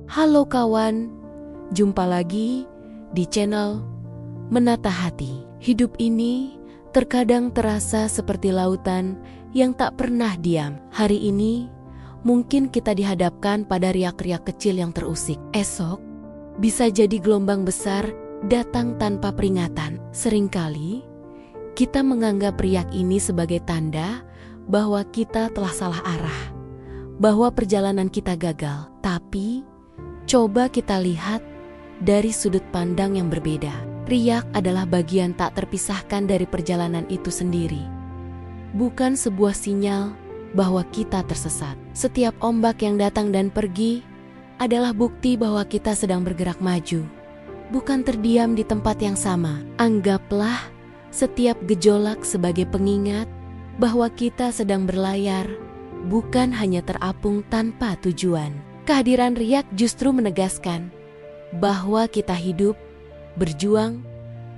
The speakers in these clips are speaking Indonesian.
Halo kawan, jumpa lagi di channel Menata Hati. Hidup ini terkadang terasa seperti lautan yang tak pernah diam. Hari ini mungkin kita dihadapkan pada riak-riak kecil yang terusik. Esok bisa jadi gelombang besar datang tanpa peringatan. Seringkali kita menganggap riak ini sebagai tanda bahwa kita telah salah arah, bahwa perjalanan kita gagal. Tapi coba kita lihat dari sudut pandang yang berbeda. Riak adalah bagian tak terpisahkan dari perjalanan itu sendiri. Bukan sebuah sinyal bahwa kita tersesat. Setiap ombak yang datang dan pergi adalah bukti bahwa kita sedang bergerak maju, bukan terdiam di tempat yang sama. Anggaplah setiap gejolak sebagai pengingat bahwa kita sedang berlayar, bukan hanya terapung tanpa tujuan. Kehadiran riak justru menegaskan bahwa kita hidup, berjuang,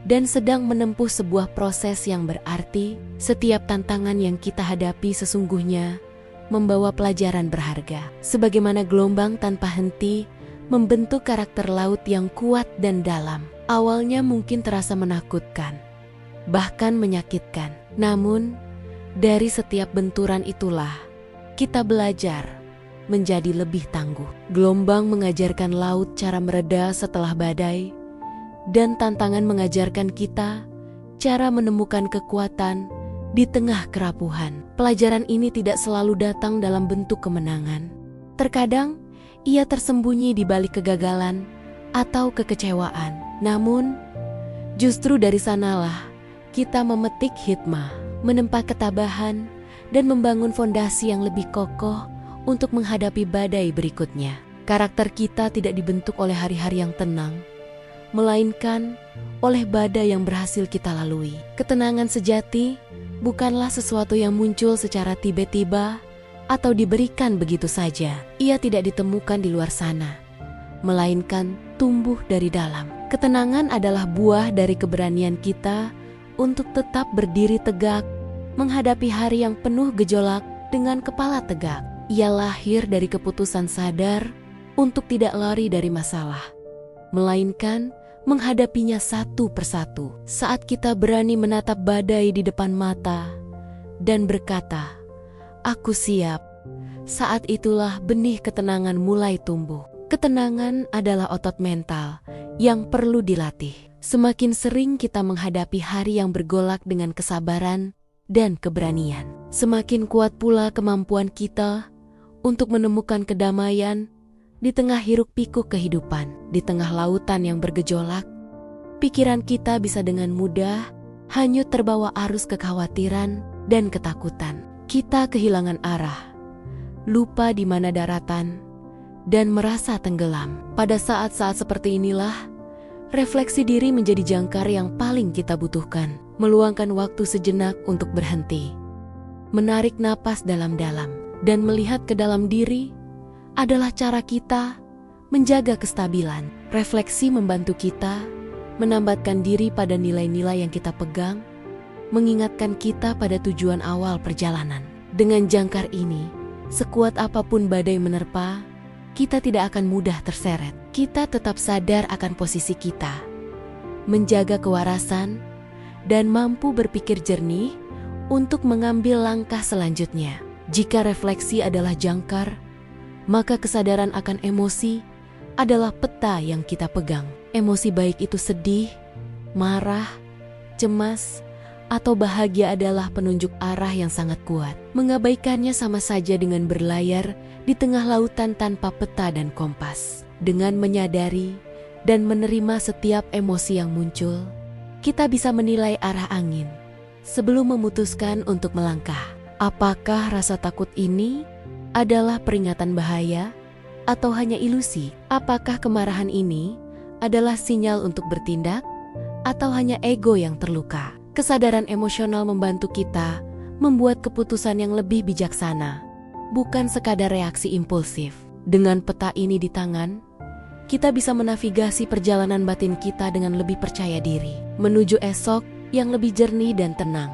dan sedang menempuh sebuah proses yang berarti. Setiap tantangan yang kita hadapi sesungguhnya membawa pelajaran berharga. Sebagaimana gelombang tanpa henti membentuk karakter laut yang kuat dan dalam. Awalnya mungkin terasa menakutkan, bahkan menyakitkan. Namun, dari setiap benturan itulah kita belajar menjadi lebih tangguh. Gelombang mengajarkan laut cara mereda setelah badai, dan tantangan mengajarkan kita cara menemukan kekuatan di tengah kerapuhan. Pelajaran ini tidak selalu datang dalam bentuk kemenangan. Terkadang ia tersembunyi di balik kegagalan atau kekecewaan. Namun, justru dari sanalah kita memetik hikmah, menempa ketabahan, dan membangun fondasi yang lebih kokoh untuk menghadapi badai berikutnya. Karakter kita tidak dibentuk oleh hari-hari yang tenang, melainkan oleh badai yang berhasil kita lalui. Ketenangan sejati bukanlah sesuatu yang muncul secara tiba-tiba atau diberikan begitu saja. Ia tidak ditemukan di luar sana, melainkan tumbuh dari dalam. Ketenangan adalah buah dari keberanian kita untuk tetap berdiri tegak, menghadapi hari yang penuh gejolak dengan kepala tegak. Ia lahir dari keputusan sadar untuk tidak lari dari masalah, melainkan menghadapinya satu persatu. Saat kita berani menatap badai di depan mata dan berkata, "Aku siap," saat itulah benih ketenangan mulai tumbuh. Ketenangan adalah otot mental yang perlu dilatih. Semakin sering kita menghadapi hari yang bergolak dengan kesabaran dan keberanian, semakin kuat pula kemampuan kita untuk menemukan kedamaian di tengah hiruk-pikuk kehidupan. Di tengah lautan yang bergejolak, pikiran kita bisa dengan mudah hanyut terbawa arus kekhawatiran dan ketakutan. Kita kehilangan arah, lupa di mana daratan, dan merasa tenggelam. Pada saat-saat seperti inilah refleksi diri menjadi jangkar yang paling kita butuhkan. Meluangkan waktu sejenak untuk berhenti, menarik napas dalam-dalam, dan melihat ke dalam diri adalah cara kita menjaga kestabilan. Refleksi membantu kita menambatkan diri pada nilai-nilai yang kita pegang, mengingatkan kita pada tujuan awal perjalanan. Dengan jangkar ini, sekuat apapun badai menerpa, kita tidak akan mudah terseret. Kita tetap sadar akan posisi kita, menjaga kewarasan, dan mampu berpikir jernih untuk mengambil langkah selanjutnya. Jika refleksi adalah jangkar, maka kesadaran akan emosi adalah peta yang kita pegang. Emosi baik itu sedih, marah, cemas, atau bahagia adalah penunjuk arah yang sangat kuat. Mengabaikannya sama saja dengan berlayar di tengah lautan tanpa peta dan kompas. Dengan menyadari dan menerima setiap emosi yang muncul, kita bisa menilai arah angin sebelum memutuskan untuk melangkah. Apakah rasa takut ini adalah peringatan bahaya atau hanya ilusi? Apakah kemarahan ini adalah sinyal untuk bertindak atau hanya ego yang terluka? Kesadaran emosional membantu kita membuat keputusan yang lebih bijaksana, bukan sekadar reaksi impulsif. Dengan peta ini di tangan, kita bisa menavigasi perjalanan batin kita dengan lebih percaya diri, menuju esok yang lebih jernih dan tenang.